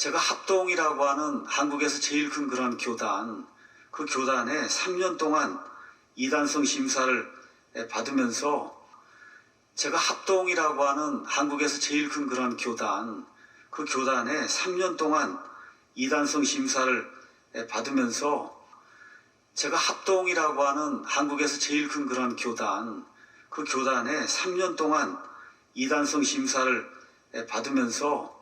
제가 합동이라고 하는 한국에서 제일 큰 그런 교단, 그 교단에 3년 동안 이단성 심사를 받으면서 제가 합동이라고 하는 한국에서 제일 큰 그런 교단, 그 교단에 3년 동안 이단성 심사를 받으면서 제가 합동이라고 하는 한국에서 제일 큰 그런 교단, 그 교단에 3년 동안 이단성 심사를 받으면서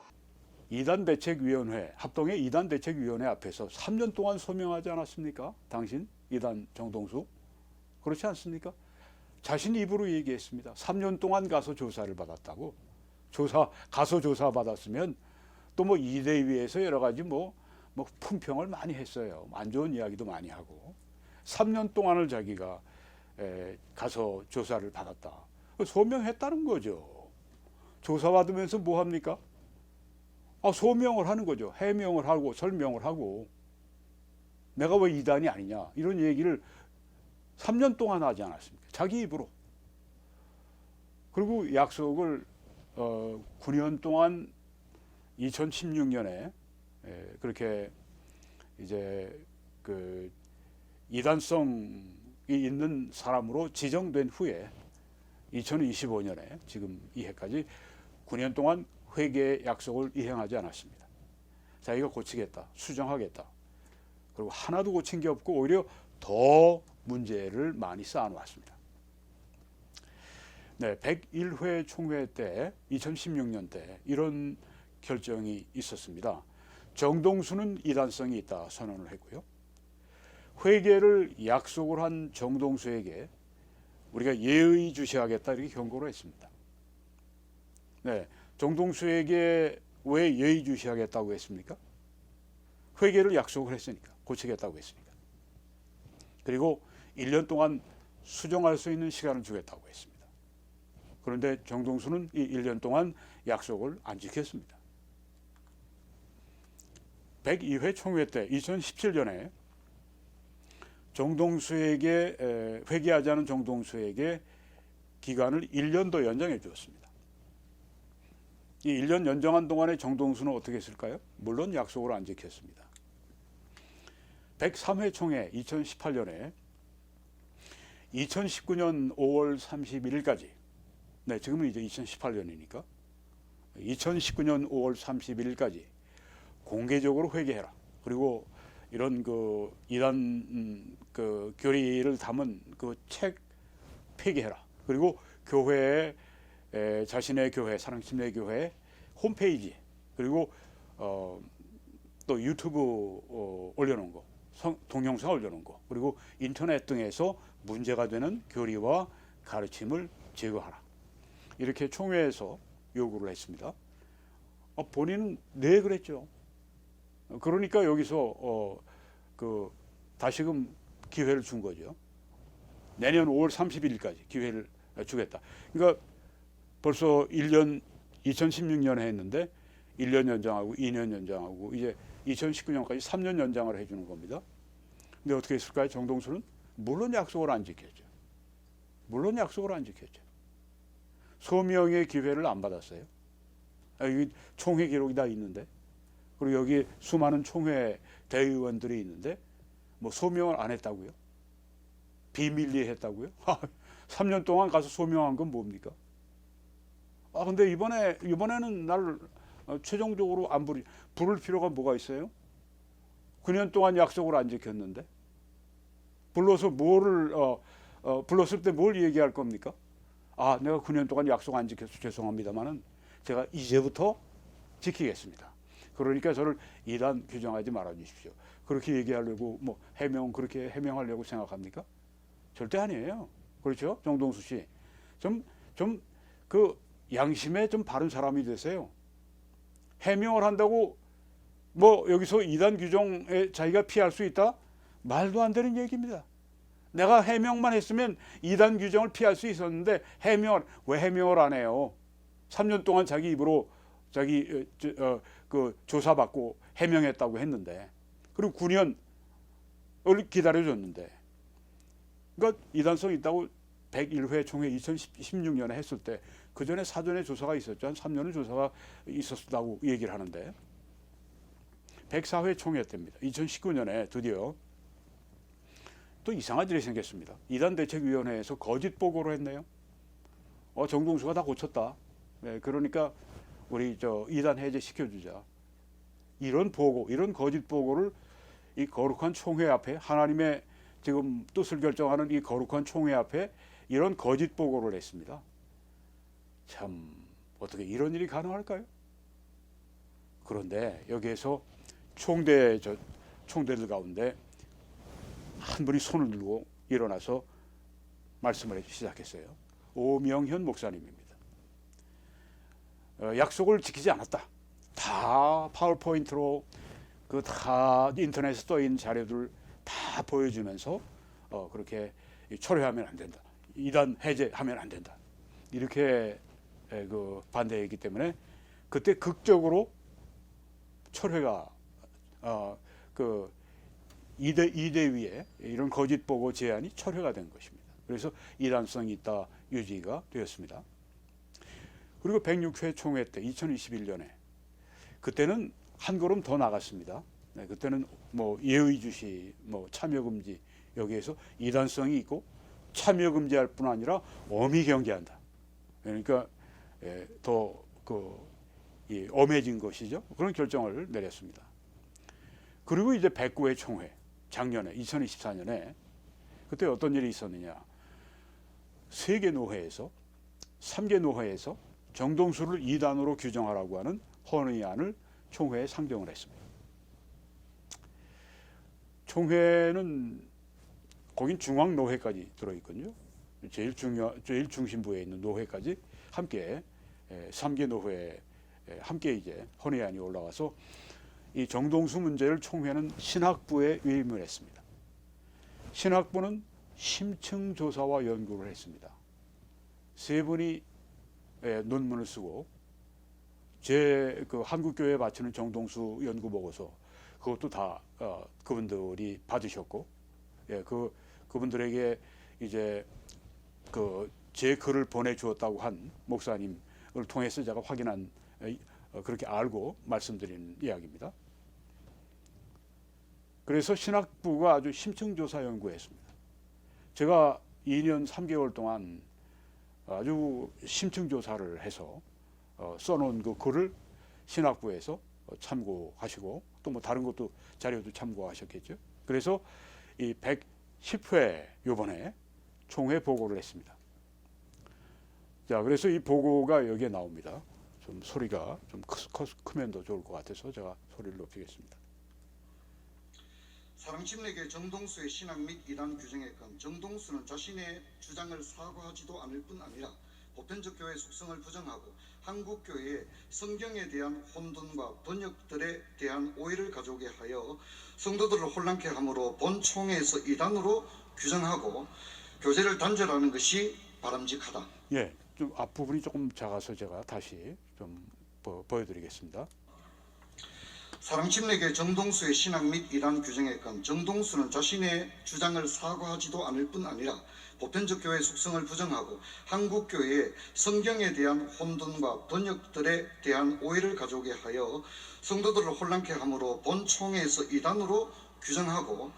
이단대책위원회, 합동의 이단대책위원회 앞에서 3년 동안 소명하지 않았습니까? 당신 이단 정동수 그렇지 않습니까? 자신 입으로 얘기했습니다. 3년 동안 가서 조사를 받았다고. 가서 조사 받았으면 또 뭐 이대위에서 여러 가지 뭐 품평을 많이 했어요. 안 좋은 이야기도 많이 하고. 3년 동안을 자기가 가서 조사를 받았다. 소명했다는 거죠. 조사받으면서 뭐 합니까? 소명을 하는 거죠. 해명을 하고 설명을 하고 내가 왜 이단이 아니냐 이런 얘기를 3년 동안 하지 않았습니까? 자기 입으로. 그리고 약속을 9년 동안 2016년에 그렇게 이제 그 이단성이 있는 사람으로 지정된 후에 2025년에 지금 이 해까지 9년 동안 회계 약속을 이행하지 않았습니다. 자기가 고치겠다, 수정하겠다. 그리고 하나도 고친 게 없고 오히려 더 문제를 많이 쌓아놓았습니다. 네, 101회 총회 때 2016년 때 이런 결정이 있었습니다. 정동수는 이단성이 있다 선언을 했고요. 회계를 약속을 한 정동수에게 우리가 예의주시하겠다 이렇게 경고를 했습니다. 네, 정동수에게 왜 예의주시하겠다고 했습니까? 회계를 약속을 했으니까, 고치겠다고 했으니까. 그리고 1년 동안 수정할 수 있는 시간을 주겠다고 했습니다. 그런데 정동수는 이 1년 동안 약속을 안 지켰습니다. 102회 총회 때 2017년에 정동수에게 회계하지 않은 정동수에게 기간을 1년 더 연장해 주었습니다. 이 1년 연장한 동안에 정동수는 어떻게 했을까요? 물론 약속을 안 지켰습니다. 103회 총회 2018년에 2019년 5월 31일까지 네, 지금은 이제 2018년이니까 2019년 5월 31일까지 공개적으로 회계해라. 그리고 이런 그 이단 그 교리를 담은 그 책 폐기해라. 그리고 교회에 자신의 교회 사랑침례교회 홈페이지 그리고 또 유튜브 올려놓은 거, 동영상 올려놓은 거, 그리고 인터넷 등에서 문제가 되는 교리와 가르침을 제거하라. 이렇게 총회에서 요구를 했습니다. 본인은 네 그랬죠. 그러니까 여기서 다시금 기회를 준 거죠. 내년 5월 31일까지 기회를 주겠다. 그러니까 벌써 1년 2016년에 했는데 1년 연장하고 2년 연장하고 이제 2019년까지 3년 연장을 해주는 겁니다. 근데 어떻게 했을까요? 정동수는 물론 약속을 안 지켰죠. 물론 약속을 안 지켰죠. 소명의 기회를 안 받았어요. 여기 총회 기록이 다 있는데 그리고 여기 수많은 총회 대의원들이 있는데 뭐 소명을 안 했다고요? 비밀리에 했다고요? 3년 동안 가서 소명한 건 뭡니까? 근데 이번에는 나를 최종적으로 안 부를 필요가 뭐가 있어요? 9년 동안 약속을 안 지켰는데 불렀을 때 뭘 얘기할 겁니까? 내가 9년 동안 약속 안 지켜서 죄송합니다만은 제가 이제부터 지키겠습니다. 그러니까 저를 이단 규정하지 말아 주십시오. 그렇게 얘기하려고 그렇게 해명하려고 생각합니까? 절대 아니에요. 그렇죠? 정동수 씨. 그 양심에 좀 바른 사람이 되세요. 해명을 한다고 여기서 이단 규정에 자기가 피할 수 있다? 말도 안 되는 얘기입니다. 내가 해명만 했으면 이단 규정을 피할 수 있었는데 왜 해명을 안 해요? 3년 동안 자기 입으로 그 조사받고 해명했다고 했는데 그리고 9년을 기다려줬는데 그러니까 이단성 있다고 101회 총회 2016년에 했을 때 그 전에 사전에 조사가 있었죠. 한 3년은 조사가 있었다고 얘기를 하는데 104회 총회 때입니다. 2019년에 드디어 또 이상한 일이 생겼습니다. 이단대책위원회에서 거짓 보고를 했네요. 정동수가 다 고쳤다. 네, 그러니까 우리 이단 해제 시켜주자. 이런 보고, 이런 거짓 보고를 이 거룩한 총회 앞에, 하나님의 지금 뜻을 결정하는 이 거룩한 총회 앞에 이런 거짓 보고를 했습니다. 참 어떻게 이런 일이 가능할까요? 그런데 여기에서 총대들 가운데 한 분이 손을 들고 일어나서 말씀을 시작했어요. 오명현 목사님입니다. 약속을 지키지 않았다. 다 파워포인트로 그 다 인터넷에 떠 있는 자료들 다 보여주면서 그렇게 철회하면 안 된다. 이단 해제하면 안 된다. 이렇게 그 반대했기 때문에 그때 극적으로 철회가 그 이대위에 이런 거짓 보고 제안이 철회가 된 것입니다. 그래서 이단성이 있다 유지가 되었습니다. 그리고 106회 총회 때 2021년에 그때는 한 걸음 더 나갔습니다. 네, 그때는 뭐 예의주시, 뭐 참여금지 여기에서 이단성이 있고 참여금지할 뿐 아니라 엄히 경계한다. 그러니까 더 엄해진 것이죠. 그런 결정을 내렸습니다. 그리고 이제 109회 총회 작년에 2024년에 그때 어떤 일이 있었느냐? 3개 노회에서 3개 노회에서 정동수를 이단으로 규정하라고 하는 헌의안을 총회에 상정을 했습니다. 총회는 거긴 중앙노회까지 들어있거든요. 제일 중심부에 있는 노회까지 함께 3개 노회에 함께 이제 헌의안이 올라와서 이 정동수 문제를 총회는 신학부에 위임을 했습니다. 신학부는 심층 조사와 연구를 했습니다. 3분이 논문을 쓰고 제 그 한국교회에 바치는 정동수 연구 보고서 그것도 다 그분들이 받으셨고, 그분들에게 이제 제 글을 보내주었다고 한 목사님을 통해서 제가 확인한 그렇게 알고 말씀드리는 이야기입니다. 그래서 신학부가 아주 심층조사 연구했습니다. 제가 2년 3개월 동안 아주 심층조사를 해서 써놓은 그 글을 신학부에서 참고하시고 또 뭐 다른 것도 자료도 참고하셨겠죠. 그래서 이 110회 요번에 총회 보고를 했습니다. 자, 그래서 이 보고가 여기에 나옵니다. 좀 소리가 좀 크면 더 좋을 것 같아서 제가 소리를 높이겠습니다. 사랑침례계 정동수의 신학 및 이단 규정에 건 정동수는 자신의 주장을 사과하지도 않을 뿐 아니라 보편적 교회 속성을 부정하고 한국 교회의 성경에 대한 혼돈과 번역들에 대한 오해를 가져오게 하여 성도들을 혼란케 함으로 본 총회에서 이단으로 규정하고 교제를 단절하는 것이 바람직하다. 예, 좀 앞부분이 조금 작아서 제가 다시 좀 보여드리겠습니다. 사랑침례계 정동수의 신학 및 이단 규정에 건 정동수는 자신의 주장을 사과하지도 않을 뿐 아니라 보편적 교회의 속성을 부정하고 한국 교회의 성경에 대한 혼돈과 번역들에 대한 오해를 가져오게 하여 성도들을 혼란케 함으로 본 총회에서 이단으로 규정하고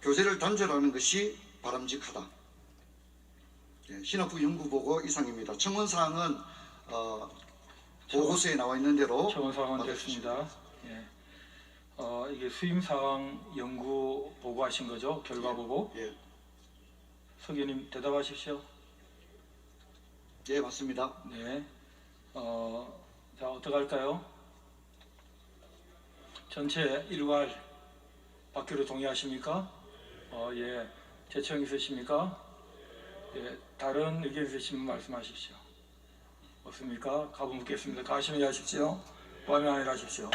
교제를 단절하는 것이 바람직하다. 신학부 연구보고 이상입니다. 청원사항은 보고서에 나와 있는 대로 청원사항은 됐습니다. 예. 이게 수임사항 연구 보고하신 거죠? 결과 보고? 예. 서기님 대답하십시오. 예, 맞습니다. 네. 자, 어떻게 할까요? 전체 일괄 받기로 동의하십니까? 예. 제청 있으십니까? 예. 다른 의견 있으시면 말씀하십시오. 없습니까? 가부 묻겠습니다. 가시면 하십시오. 와면 안일 하십시오.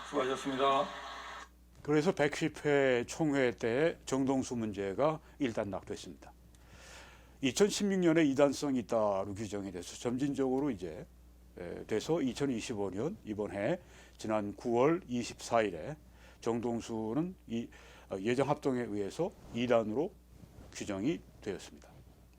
수고하셨습니다. 그래서 110회 총회 때 정동수 문제가 일단 낙됐습니다. 2016년에 이단성이 있다로 규정이 돼서 점진적으로 이제 돼서 2025년 이번 해 지난 9월 24일에 정동수는 이 예정합동에 의해서 이단으로 규정이 되었습니다.